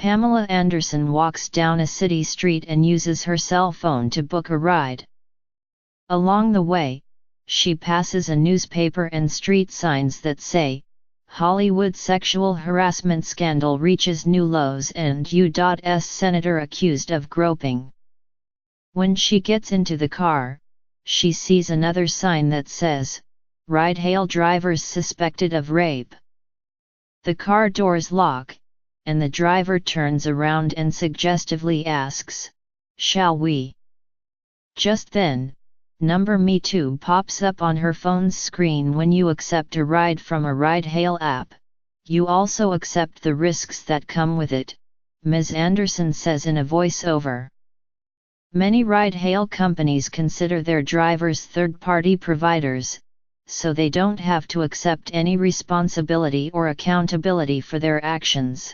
Pamela Anderson walks down a city street and uses her cell phone to book a ride. Along the way, she passes a newspaper and street signs that say, "Hollywood sexual harassment scandal reaches new lows and U.S. senator accused of groping." When she gets into the car, she sees another sign that says, "Ride-hail drivers suspected of rape." The car doors lock, and the driver turns around and suggestively asks, "Shall we?" Just then, number Me Too pops up on her phone's screen. When you accept a ride from a ride-hail app, you also accept the risks that come with it, Ms. Anderson says in a voiceover. Many ride-hail companies consider their drivers third-party providers, so they don't have to accept any responsibility or accountability for their actions.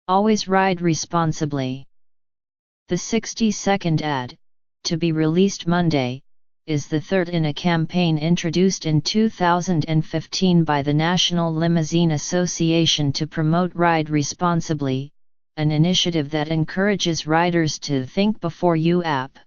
Always ride responsibly. The 60-second ad, to be released Monday, is the third in a campaign introduced in 2015 by the National Limousine Association to promote Ride Responsibly, an initiative that encourages riders to think before you app.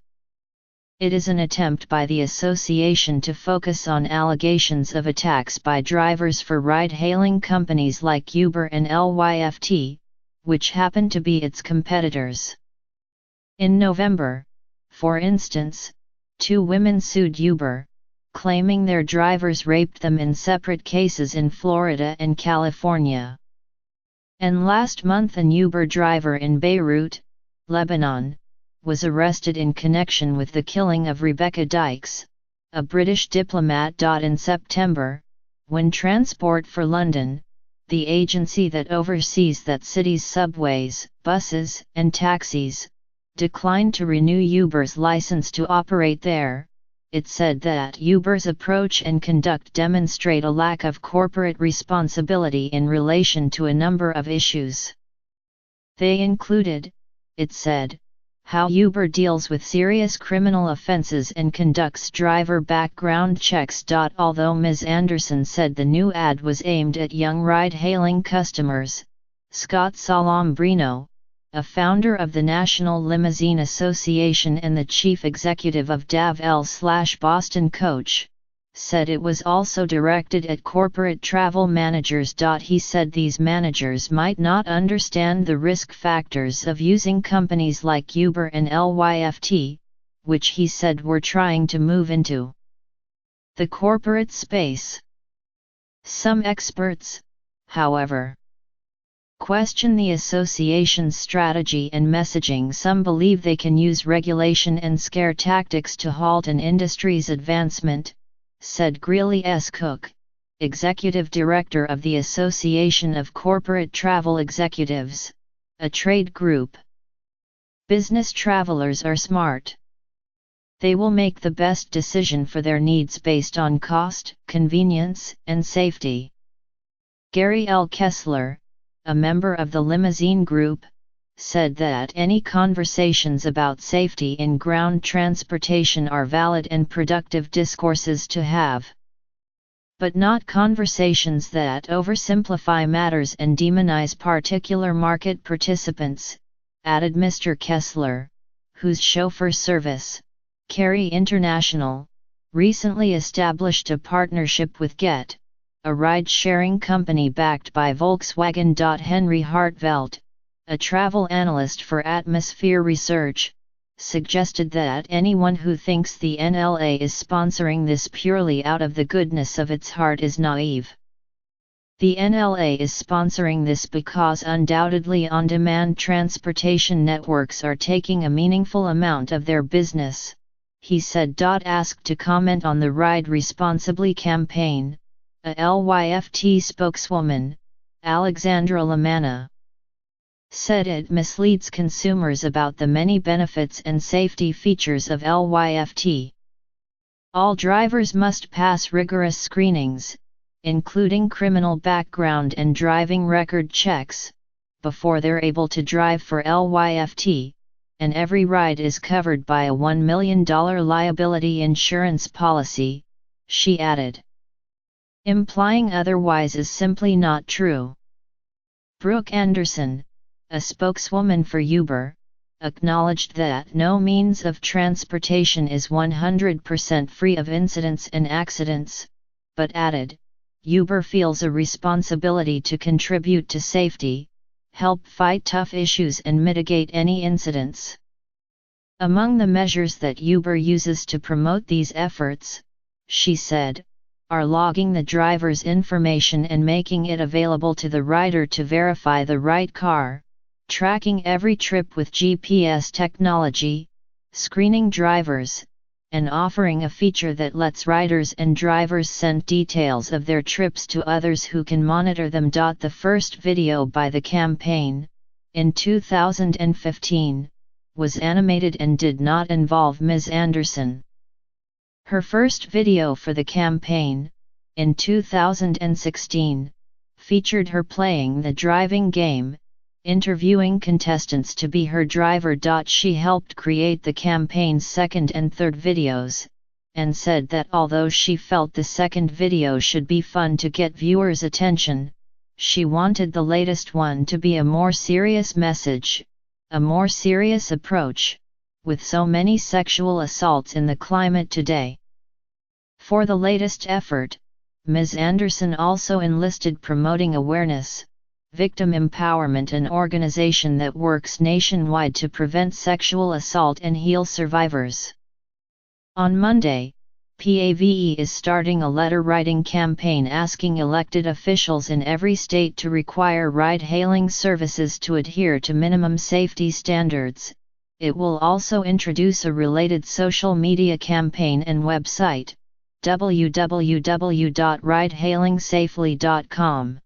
It is an attempt by the association to focus on allegations of attacks by drivers for ride-hailing companies like Uber and Lyft, which happen to be its competitors. In November, for instance, 2 women sued Uber, claiming their drivers raped them in separate cases in Florida and California. And last month an Uber driver in Beirut, Lebanon, was arrested in connection with the killing of Rebecca Dykes, a British diplomat. In September, when Transport for London, the agency that oversees that city's subways, buses, and taxis, declined to renew Uber's license to operate there, it said that Uber's approach and conduct demonstrate a lack of corporate responsibility in relation to a number of issues. They included, it said, how Uber deals with serious criminal offenses and conducts driver background checks. Although Ms. Anderson said the new ad was aimed at young ride-hailing customers, Scott Salambrino, a founder of the National Limousine Association and the chief executive of Dav/Boston Coach, said it was also directed at corporate travel managers. He said these managers might not understand the risk factors of using companies like Uber and Lyft, which he said were trying to move into the corporate space. Some experts, however, question the association's strategy and messaging. Some believe they can use regulation and scare tactics to halt an industry's advancement, said Greeley S. Cook, executive director of the Association of Corporate Travel Executives, a trade group. Business travelers are smart. They will make the best decision for their needs based on cost, convenience, and safety. Gary L. Kessler, a member of the Limousine Group, said that any conversations about safety in ground transportation are valid and productive discourses to have. But not conversations that oversimplify matters and demonize particular market participants, added Mr. Kessler, whose chauffeur service, Carry International, recently established a partnership with Get, a ride-sharing company backed by Volkswagen. Henry Hartvelt, a travel analyst for Atmosphere Research, suggested that anyone who thinks the NLA is sponsoring this purely out of the goodness of its heart is naive. The NLA is sponsoring this because undoubtedly on-demand transportation networks are taking a meaningful amount of their business, he said. Asked to comment on the Ride Responsibly campaign, a Lyft spokeswoman, Alexandra Lamanna, said it misleads consumers about the many benefits and safety features of Lyft. All drivers must pass rigorous screenings, including criminal background and driving record checks, before they're able to drive for Lyft, and every ride is covered by a $1 million liability insurance policy, she added. Implying otherwise is simply not true. Brooke Anderson, a spokeswoman for Uber, acknowledged that no means of transportation is 100% free of incidents and accidents, but added, Uber feels a responsibility to contribute to safety, help fight tough issues and mitigate any incidents. Among the measures that Uber uses to promote these efforts, she said, are logging the driver's information and making it available to the rider to verify the right car, tracking every trip with GPS technology, screening drivers, and offering a feature that lets riders and drivers send details of their trips to others who can monitor them. The first video by the campaign, in 2015, was animated and did not involve Ms. Anderson. Her first video for the campaign, in 2016, featured her playing the driving game, interviewing contestants to be her driver. She helped create the campaign's second and third videos, and said that although she felt the second video should be fun to get viewers' attention, she wanted the latest one to be a more serious message, a more serious approach, with so many sexual assaults in the climate today. For the latest effort, Ms. Anderson also enlisted Promoting Awareness, Victim Empowerment, an organization that works nationwide to prevent sexual assault and heal survivors. On Monday, PAVE is starting a letter-writing campaign asking elected officials in every state to require ride-hailing services to adhere to minimum safety standards. It will also introduce a related social media campaign and website, www.ridehailingsafely.com.